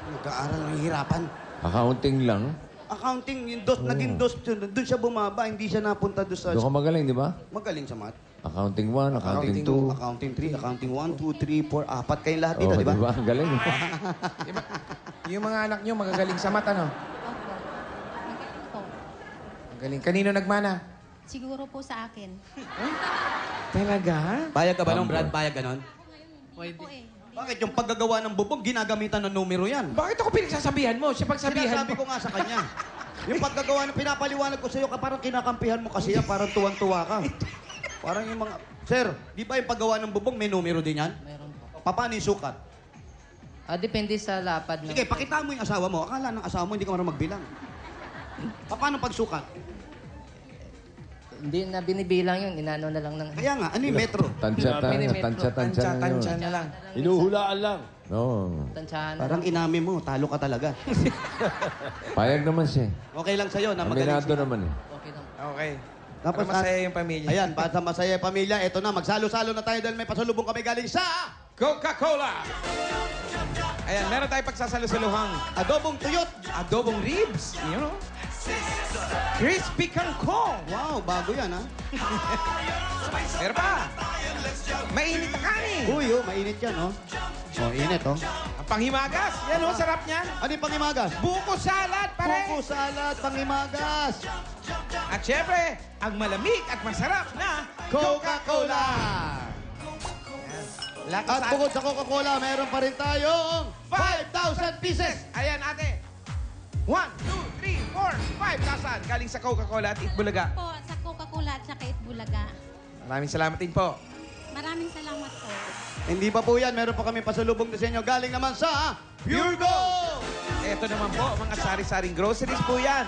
Nag-aaral ng hirapan. Accounting lang. Accounting, yung naging dos, doon siya bumaba, hindi siya napunta doon sa... Doon ka magaling, di ba? Magaling sa math. Accounting 1, accounting 2. Accounting 3, accounting 1, 2, 3, 4, apat kayong lahat Oh, dito, di ba? Ang galing. Diba? Yung mga anak nyo magagaling sa mata, no? Opo. Magaling po. Magaling. Kanino nagmana? Siguro po sa akin. Talaga? Payag ka ba nung Brad? Payag ganon? Pwede. Po eh. Bakit yung paggagawa ng bubong, ginagamitan ng numero yan? Bakit ako pinagsasabihan mo? Siya pagsabihan Sinasabi mo. ko nga sa kanya. Yung paggagawa ng pinapaliwanag ko sa'yo, parang kinakampihan mo kasi yan, parang tuwan-tuwa ka. Parang yung mga... Sir, di ba yung paggawa ng bubong, may numero din yan? Meron po. Paano yung sukat? Depende sa lapad ng... Sige, pakita mo yung asawa mo. Akala ng asawa mo, hindi ka marunong magbilang. Paano pagsukat? Hindi na binibilang yun. Inano na lang ng... Kaya nga, ano yung metro? Tansya na yun. Tansya na yun. Tansya na lang. Inuhulaan lang. Oo. Tansyahan na Parang lang. inami mo, talo ka talaga. Payag naman siya. Okay lang sa'yo na magaling Aminado siya. naman eh. Okay lang. Okay. Tapos, Para masaya yung pamilya. Ayan, para sa masaya yung pamilya, eto na, magsalo-salo na tayo dahil may pasalubong kami galing sa Coca-Cola! Ayan, meron tayong pagsasalusaluhang adobong tuyot. adobong ribs. You know? Crispy kangkong. Wow, bago yan, ha? Meron pa. Mainit na kanin. Uy, oh, mainit yan, oh. Oh, init, oh. Ang panghimagas. Yan, oh, sarap niyan. Ano yung pangimagas? Buko salad, pare. Buko salad, pangimagas. At syempre, ang malamig at masarap na Coca-Cola. Lakas At bukod sa Coca-Cola, meron pa rin tayong 5,000 pieces. Ayan, ate. 1, 2, 3, 4, 5,000. Galing sa Coca-Cola at Itbulaga. Po, sa Coca-Cola at saka Itbulaga. Maraming salamat din po. Maraming salamat po. Hindi pa po yan, meron pa kami pasalubong sa inyo. Galing naman sa Pure Gold. Ito naman po, mga sari-saring groceries po yan.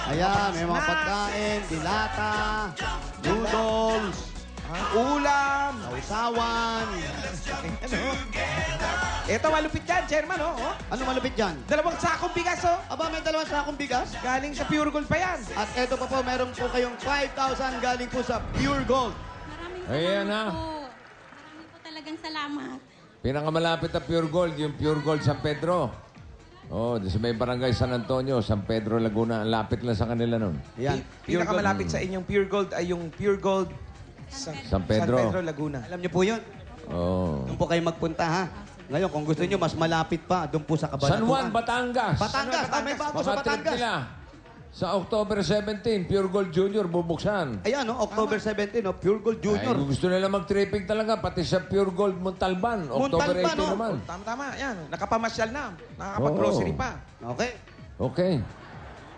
Ayan, may mga Snacks. pagkain, dilata, noodles, Ulam. sausawan. Ano? Ito, malupit yan, Chairman, oh. Ano malupit dyan? 2 sakong bigas, oh. Aba, may dalawang sakong bigas. Galing sa Pure Gold pa yan. At eto pa po, meron po kayong 5,000 galing po sa Pure Gold. Maraming Ayan salamat na. po. Maraming po talagang salamat. Pinakamalapit na Pure Gold, yung Pure Gold San Pedro. Oh, sa may barangay San Antonio, San Pedro, Laguna. Lapit lang sa kanila nun. Ayan. Pinakamalapit sa inyong Pure Gold ay yung Pure Gold San Pedro. Laguna. Alam niyo po yun. Oh. Doon po kayo magpunta, ha? Ngayon, kung gusto niyo, mas malapit pa, doon po sa Cabanatuan. San Juan, Batangas. Batangas. Ah, may bago sa Mga trip Batangas. nila. Sa October 17, Pure Gold Junior bubuksan. Ayan, no? October 17, no? Pure Gold Ay, Junior. kung gusto nila mag-tripping talaga, pati sa Pure Gold Montalban, October Montalban, 18 oh. naman. Tama-tama, yan. Nakapamasyal na. Nakakapag-grocery Oo. pa. Okay. Okay.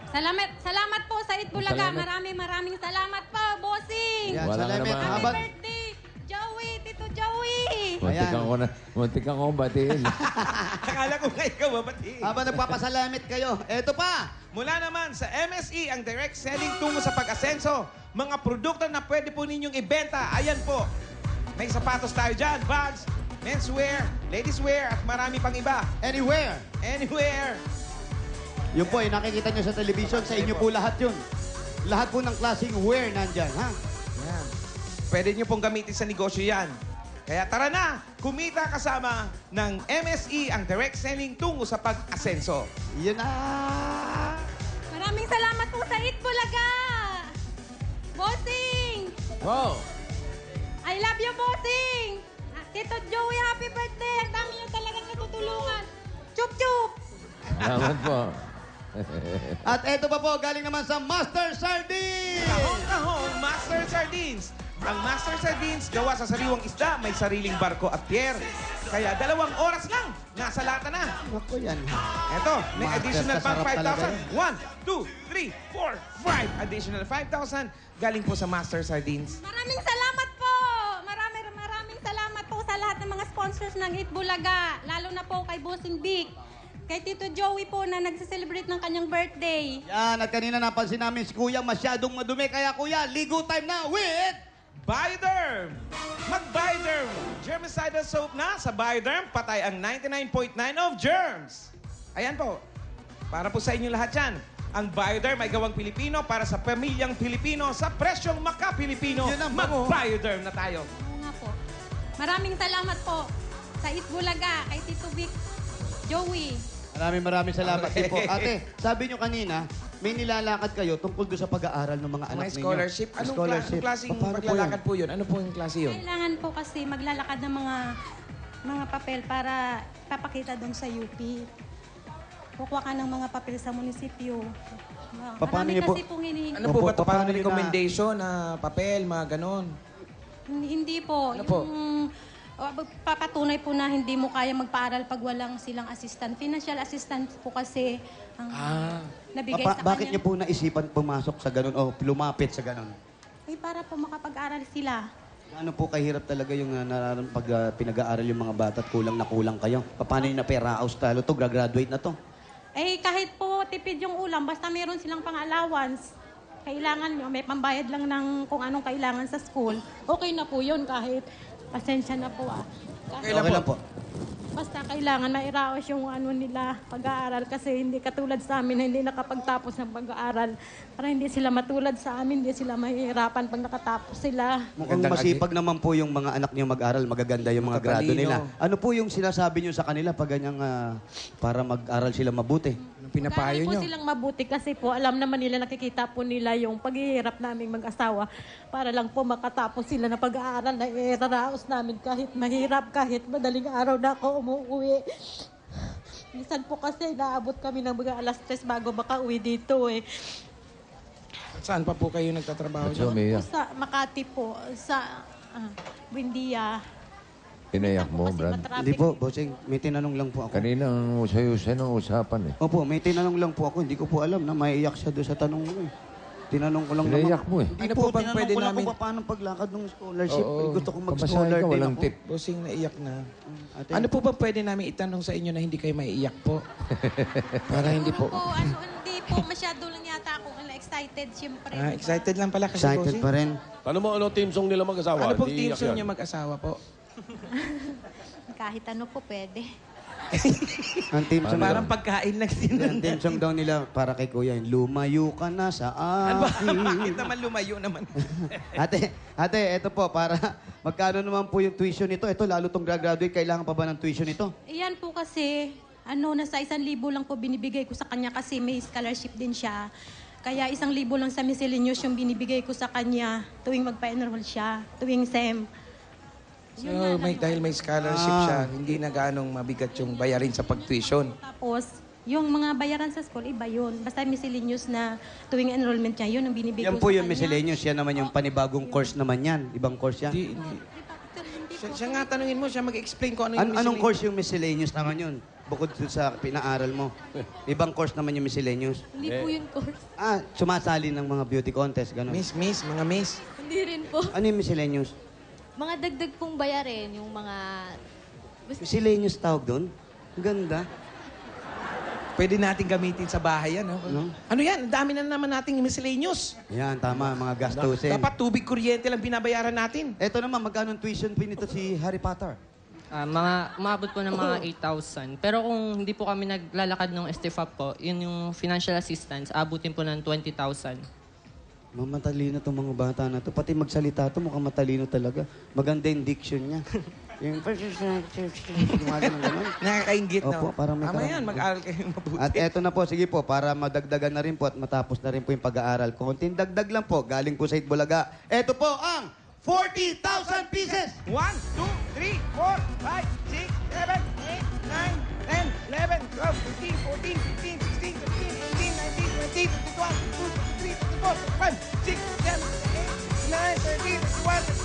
Salamat po sa Itbulaga. Salamat. Maraming salamat po, bossing. Yan, Wala salamat. naman. Happy Habang, birthday, Joey, Tito Joey. Muntik ako batiin. Akala ko nga ikaw, babati. habang nagpapasalamit kayo, eto pa. Mula naman sa MSE, ang direct selling tungo sa pag-asenso. Mga produkto na pwede po ninyong ibenta. Ayan po. May sapatos tayo dyan, bags, menswear, ladieswear, at marami pang iba. Anywhere. Anywhere. Yun po, nakikita nyo sa television, sa inyo po lahat yun. Lahat po ng klaseng wear nandyan, ha? Yan. Pwede nyo pong gamitin sa negosyo yan. Kaya tara na, kumita kasama ng MSE, ang direct selling tungo sa pag-asenso. Yun na. Maraming salamat po sa Itbulaga. Bossing, Wow. I love you, bossing. Tito Joey, happy birthday. Ang dami niyo talagang natutulungan. Chup-chup. Salamat po. At eto pa po, galing naman sa Master Sardines. Kahong-kahong Master Sardines. Ang Master Sardines, gawa sa sariwang isda, may sariling barko at pier. Kaya 2 oras lang, nasa lata na. Ako yan. Eto, may Master, additional pang kasarap talaga 5,000. 1, 2, 3, 4, 5. Additional 5,000 galing po sa Master Sardines. Maraming salamat po! Maraming salamat po sa lahat ng mga sponsors ng Eat Bulaga. Lalo na po kay Bossing Vic. Kay Tito Joey po na nagse-celebrate ng kanyang birthday. Yan, at kanina napansin namin si Kuya masyadong madumi. Kaya Kuya, ligo time na with... Bioderm! Mag-Bioderm! Germicidal soap na sa Bioderm, patay ang 99.9 of germs. Ayan po, para po sa inyo lahat yan. Ang Bioderm ay gawang Pilipino para sa pamilyang Pilipino sa presyong maka-Pilipino. Yan ang bango. Mag-Bioderm na tayo. Oo nga po. Maraming salamat po sa Eat Bulaga, kay Tito Vic, Joey. Maraming salamat din po. Ate, sabi nyo kanina, may nilalakad kayo tungkol doon sa pag-aaral ng mga anak May ninyo. scholarship. Anong klaseng Paano po paglalakad yan? po yun? Ano po yung klase yun? Kailangan po kasi maglalakad ng mga papel para papakita doon sa UP. Kukuha ka ng mga papel sa munisipyo. Paano Marami niyo po- kasi pong hinihingi. Ano po ba ito? Paano Parang yun na- recommendation na papel, mga ganon? Hindi po. Ano po? Papatunay po na hindi mo kaya magpaaral pag walang silang assistant. Financial assistant po kasi ang nabigay sa Bakit kanya. niyo po naisipan pumasok sa ganun o lumapit sa ganun? Eh, para po makapag-aral sila. Ano po kahirap talaga yung pag pinag-aaral yung mga bata at kulang na kulang kayo? Paano yung naperaos talo to? Graduate na to? Eh, kahit po tipid yung ulam, basta meron silang pang-allowance, kailangan nyo, may pambayad lang ng kung anong kailangan sa school, okay na po yun kahit pasensya na po Okay lang po. Basta kailangan mairaos yung ano nila, pag-aaral kasi hindi katulad sa amin na hindi nakapagtapos ng pag-aaral. Para hindi sila matulad sa amin, hindi sila mahihirapan pag nakatapos sila. Mukhang masipag naman po yung mga anak niyo mag-aral, magaganda yung mga grado Tatalino. nila. Ano po yung sinasabi niyo sa kanila pag ganyang para mag-aral sila mabuti? Anong pinapayo Mag-aaral nyo? po silang mabuti kasi po alam naman nila, nakikita po nila yung paghihirap naming mag-asawa para lang po makatapos sila na pag-aaral na iraraos namin kahit mahirap, kahit madaling araw na ako umuwi. Minsan po kasi naabot kami ng mga alas 3 bago makauwi dito eh. Saan pa po kayo nagtatrabaho So, dyan? Mia, Sa Makati po, sa Buendia. pinayak mo, Kasi Brad. matraffic. Hindi po, bossing. May tinanong lang po ako. Kanina ang usay-usay ng usapan eh. Opo, may tinanong lang po ako. Hindi ko po alam na maiiyak siya doon sa tanong mo eh. Tinanong ko lang Pinaiyak mo eh. Hindi Ano po, po bang tinanong pwede ko lang namin- kung paano paglakad ng scholarship. Oo. Gusto kong Pabasahin mag-scholar ka, din walang ako. tip. Bossing, naiyak na. Ate, Ano po bang pwede namin itanong sa inyo na hindi kayo maiiyak po? Para hindi po. Hindi po masyado lang yata ako excited, siyempre. Excited lang pala kasi excited bossing. pa rin. Tanong mo ano team song nila mag-asawa? Ano pong Di team iyak song yan. niyo mag-asawa po? Kahit ano po pwede. Ang team song, Parang pagkain lang din. ang team song daw nila para kay Kuya, lumayo ka na sa akin. Bakit naman lumayo naman? ate, eto po, para magkano naman po yung tuition nito? Ito, lalo tong graduate, kailangan pa ba ng tuition nito? Iyan po kasi, nasa 1,000 lang po binibigay ko sa kanya kasi may scholarship din siya. Kaya 1,000 lang sa miscellaneous yung binibigay ko sa kanya tuwing magpa-enroll siya, tuwing SEM. So, dahil may scholarship siya, hindi na ganong mabigat yung bayarin sa pag-tuition. Tapos, yung mga bayaran sa school, iba yun. Basta miscellaneous na tuwing enrollment niya, yun ang binibigay Yan ko po sa yung kanya. miscellaneous, yan naman yung panibagong course naman yan. Ibang course yan. Hindi. Siya nga tanungin mo, siya mag-explain ko ano yung Anong miscellaneous. course yung miscellaneous naman yun? Bukod dun sa pinaaral mo. Ibang course naman yung miscellaneous. Hindi po yung course. Sumasali ng mga beauty contest, gano'n. Miss, mga miss. Hindi rin po. Ano yung miscellaneous? Mga dagdag pong bayarin, yung mga... Miscellaneous tawag doon? Ang ganda. Pwede natin gamitin sa bahay yan. No? Ano yan? Ang dami na naman nating miscellaneous. Yan, tama, mga gastusin. Dapat tubig, kuryente lang binabayaran natin. Eto naman, magkano ang tuition fee nito si Harry Potter? Umabot po ng mga 8,000. Pero kung hindi po kami naglalakad ng STFAP po, yun yung financial assistance, abutin po ng 20,000. Matalino itong mga bata na to. Pati magsalita to, mukhang matalino talaga. Maganda yung diction niya. yung mga ganun. Nakakaingit na. Opo, parang may Tama karang- yan, mag-aral kayo mabuti. At eto na po, sige po, para madagdagan na rin po at matapos na rin po yung pag-aaral. Konting dagdag lang po, galing po sa Itbulaga. Eto po ang 40,000 pieces! 1, 2, 3, 4, 5, 6, 7, 8, 9, 10, 11, 12, 13, 14, 15, 16, 17, 18, 19, 20, 21, 22, 23, 24, 25, 6, 7, 8, 9, 30, 31,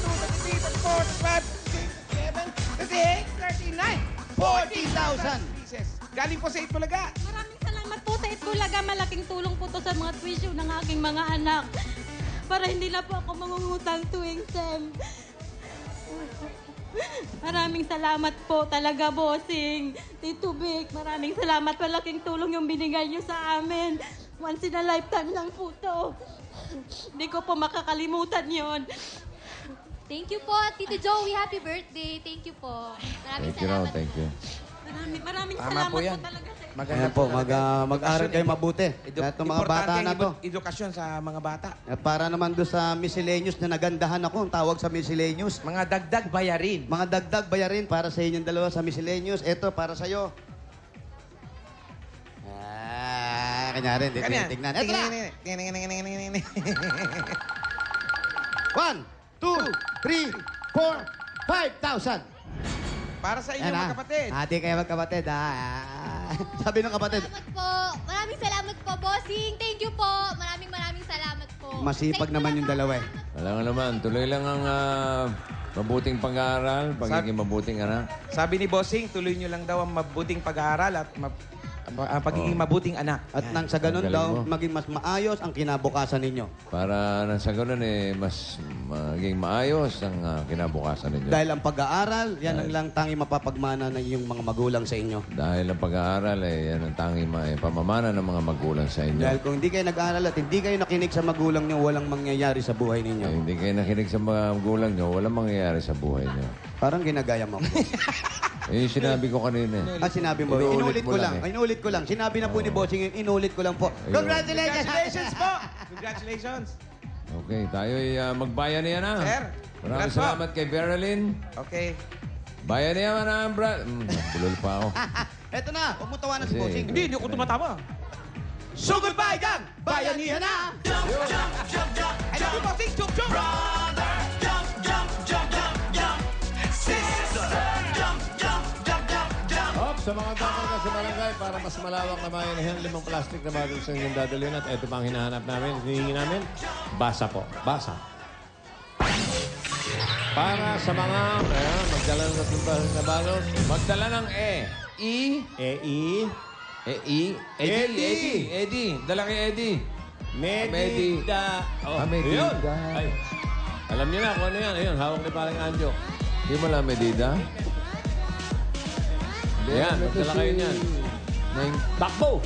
40,000. pieces. Galing po sa Itbulaga. Maraming salamat po sa Itbulaga. Malaking tulong po to sa mga tuition ng aking mga anak. Para hindi na po ako mangungutang tuwing SEM. Maraming salamat po talaga, bossing. Tito Vic, maraming salamat. Malaking tulong yung binigay niyo sa amin. Once in a lifetime lang po to. Hindi ko po makakalimutan yon. Thank you po, Tito Joey. Happy birthday. Thank you po. Maraming Thank you, salamat. thank you. Maraming Tama salamat po po, yan. talaga sa Ayan po, mag-aaral kayo mabuti. Lahat ng mga bata na to. Edukasyon sa mga bata. At para naman doon sa miscellaneous na nagandahan ako, ang tawag sa miscellaneous. Mga dagdag bayarin. Mga dagdag bayarin para sa inyong dalawa sa miscellaneous. Ito, para sa'yo. Kanyari, hindi tingnan. Ito na! 1, 2, 3, 4, 5,000. Para sa inyo, mga kapatid. Ate kayo magkapatid, Sabi ng kapatid, Salamat po. Maraming salamat po, bossing. Thank you po. Maraming salamat po. masipag Thank you naman yung dalawa eh. Wala nga naman. Tuloy lang ang mabuting pag-aaral, pagiging mabuting anak. Sabi ni Bossing, tuloy nyo lang daw ang mabuting pag-aaral at pagiging mabuting anak. At nang sa ganun Ang galing daw, mo. maging mas maayos ang kinabukasan ninyo. Para nang sa ganun mas maging maayos ang kinabukasan ninyo. Dahil ang pag-aaral, yan ang lang tangi mapapagmana ng iyong mga magulang sa inyo. Dahil ang pag-aaral yan ang tanging pamamana ng mga magulang sa inyo. Dahil kung hindi kayo nag-aaral at hindi kayo nakinig sa magulang nyo, walang mangyayari sa buhay ninyo. Hindi kayo nakinig sa mga magulang nyo, walang mangyayari sa buhay nyo. Parang ginagaya mo. Yung sinabi ko kanina. Sinabi mo, Inuulit inulit mo ko lang. lang eh. Inulit ko lang. Sinabi na po ni Bossing, inulit ko lang po. Ayun. Congratulations! Congratulations po! Congratulations! Okay, tayo'y magbayanihan na. Sir, Maraming congrats po. salamat kay Berlin. Okay. Bayanihan na ang brad. Bulol pa ako. Eto na, huwag mo tawanan si Kasi- Bossing. Hindi ako tumatawa. So goodbye, gang! Bayanihan na! I love you, Bossing! Jump, jump! Hop, sa mga bakal ka sa barangay para mas malawak na bayanihan, 5 plastic na bagong sa inyong dadalhin at ito pang hinahanap namin, hinihingi namin, basa po. Basa. Para sa mga, magdala ng tatlong na balot, Magdala ng E. E. E-I, E. Eddie. Dala kay Eddie. Medida. Oh, Medida. yun. Ay, alam niyo na kung ano yan. Ayun, hawak ni Paring Anjo. Hindi mo lang Medida. Yan, magdala kayo niyan. Takbo!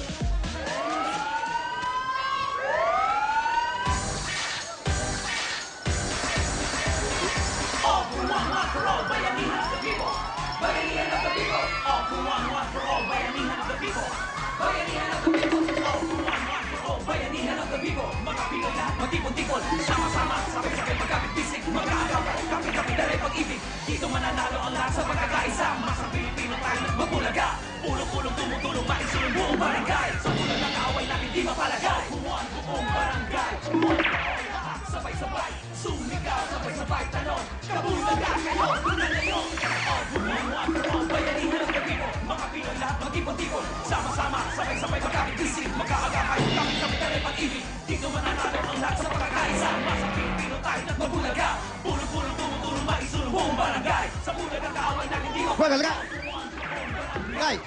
Bagal ka! Guys!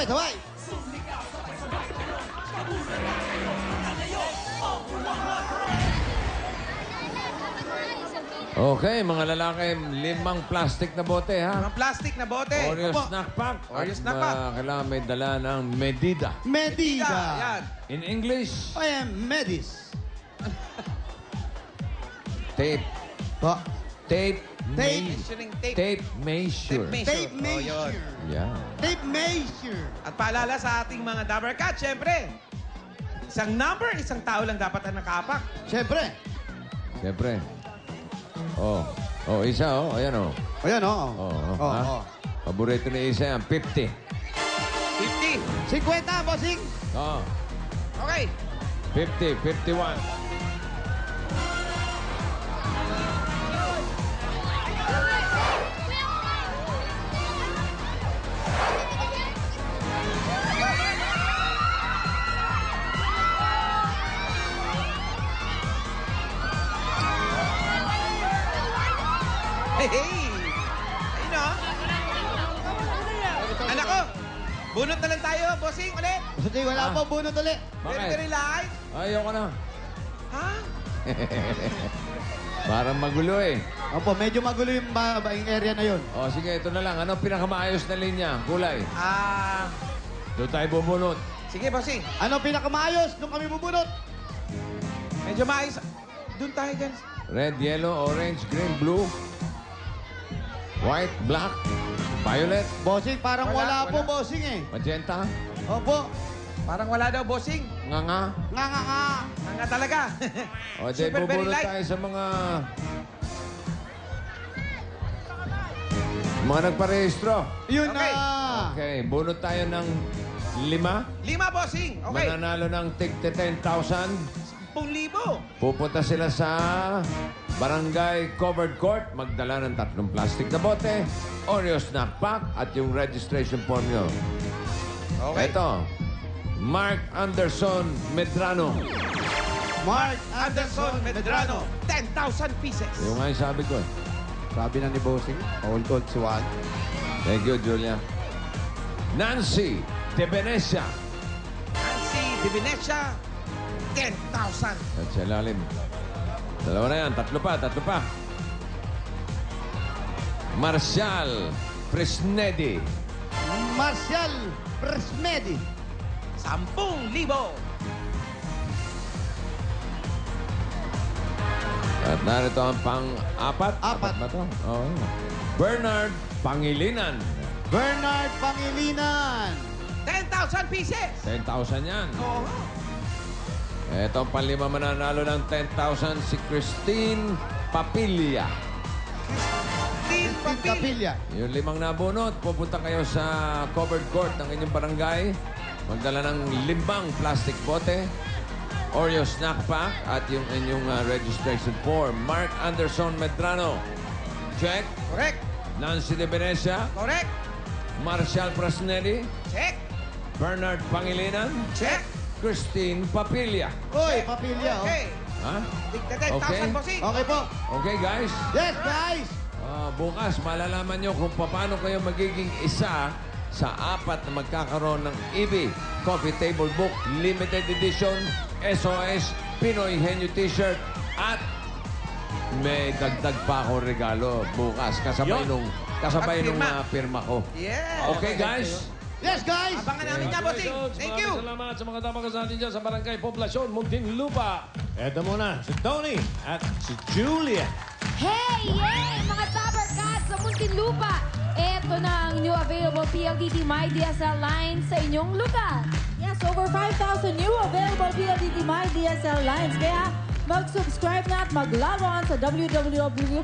Sabay! Okay, mga lalaki, 5 plastic na bote, ha? Mga plastic na bote. Oreo Opo. snack pack. Oreo At, snack pack. kailangan may dala ng Medida. Medida! Yan. In English, I am Medis. tape. Po. Tape. Tape. Measuring tape. Tape measure. Tape Oh, yun. measure. Yeah. Tape measure. At paalala sa ating mga Dabber Cat, syempre, isang number, isang tao lang dapat ang nakapak. Siyempre. Siyempre. Isa, Ayan, Ayan, ha? Paborito ni Isa yan, 50. 50. 50, bossing. Okay. 50, 51. Hey! Ayun o. Bunot na lang tayo, bossing, ulit. Kasi wala po bunot ulit. Very, Bakit? very light. Ayoko na. Ha? Parang magulo eh. Opo, medyo magulo yung yung area na yun. O sige, ito na lang. Ano pinakamaayos na linya? Kulay. Doon tayo bubunot. Sige, bossing. Ano pinakamayos nung kami bubunot? Medyo maayos. Doon tayo dyan. Red, yellow, orange, green, blue. White, black, violet, Bossing, parang Wala, wala, po, wala. bossing eh. magenta, Opo. Parang wala daw, bossing. nganga. Nga. Nga talaga. O di, Super, very bubunot light. tayo sa mga nagparehistro. Yun Okay. na. Okay, bunot tayo ng 5. 5, bossing. Okay. Mananalo ng tig 10,000. 10,000. Pupunta sila sa Barangay Covered Court. Magdala ng 3 plastic na bote, Oreo snack pack, at yung registration form nyo. Okay. Ito, Mark Anderson Medrano. Mark Anderson Medrano. 10,000 pieces. Yung nga yung sabi ko. Sabi na ni bossing, old si Juan. Thank you, Julia. Nancy De Venecia. Nancy de Venecia. 10,000. At sa ilalim. 2 na yan. 3 pa. Marcial Fresnedi. Marcial Presmedi. 10,000. At narito ang pang-apat. Apat. Ba to? Oo. Bernard Pangilinan. Bernard Pangilinan. 10,000 pieces. 10,000 yan. Oo. Ito ang panlima mananalo ng 10,000 si Christine Papilla. Christine Steve Papilla. Capilla. Yung 5 nabunot, pupunta kayo sa covered court ng inyong barangay. Magdala ng 5 plastic bote, Oreo snack pack, at yung inyong registration form. Mark Anderson Medrano. Check. Correct. Nancy De Venecia. Correct. Marcial Prasnelli. Check. Bernard Pangilinan. Check. Christine Papilla. Uy, Papilla. Okay. Ha? Tigda Okay. 10,000, bossing. Okay po. Okay, guys. Yes, guys. Bukas, malalaman nyo kung paano kayo magiging isa sa 4 na magkakaroon ng EB Coffee Table Book Limited Edition SOS Pinoy Henyo T-shirt at may dagdag pa ako regalo bukas kasabay Yun. nung At pirma ko. Yeah. Okay, guys? Yes, guys. Abangan namin niya, bossing. Thank you. Salamat sa mga tapakas natin dyan sa Barangay Poblasyon, Muntinlupa. Eto muna, si Tony at si Julia. Hey! Yay! Mga Topper Cats sa Muntinlupa! Ito na ang new available PLDT My DSL line sa inyong lugar. Yes, over 5,000 new available PLDT My DSL lines. Kaya mag-subscribe na at mag-log on sa www.myworld